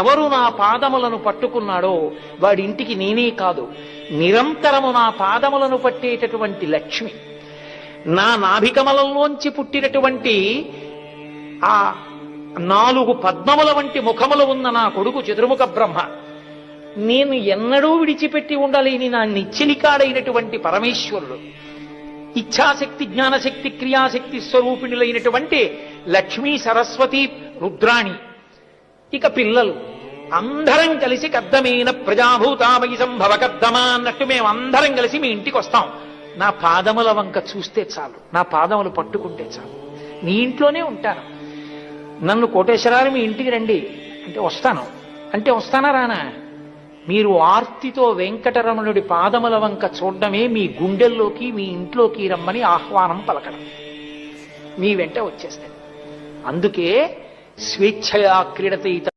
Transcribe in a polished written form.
ఎవరు నా పాదములను పట్టుకున్నాడో వాడింటికి నేనే కాదు, నిరంతరము నా పాదములను పట్టేటటువంటి లక్ష్మి, నా నాభికమలంలోంచి పుట్టినటువంటి ఆ 4 పద్మముల వంటి ముఖములు ఉన్న నా కొడుకు చతుర్ముఖ బ్రహ్మ, నేను ఎన్నడూ విడిచిపెట్టి ఉండలేని నా నిశ్చలికాడైనటువంటి పరమేశ్వరుడు, ఇచ్ఛాశక్తి జ్ఞానశక్తి క్రియాశక్తి స్వరూపిణులైనటువంటి లక్ష్మీ సరస్వతి రుద్రాణి, ఇక పిల్లలు అందరం కలిసి కద్దమైన ప్రజాభూతామయి సంభవ కద్దమా అన్నట్టు మేమందరం కలిసి మీ ఇంటికి వస్తాం. నా పాదముల వంక చూస్తే చాలు, నా పాదములు పట్టుకుంటే చాలు, మీ ఇంట్లోనే ఉంటాను. నన్ను కోటేశ్వరాలు మీ ఇంటికి రండి అంటే వస్తాను, అంటే వస్తానా రానా? మీరు ఆర్తితో వెంకటరమణుడి పాదముల వంక చూడడమే మీ గుండెల్లోకి మీ ఇంట్లోకి రమ్మని ఆహ్వానం పలకడం, మీ వెంట వచ్చేస్తాను. అందుకే స్వేచ్ఛయా క్రీడతైత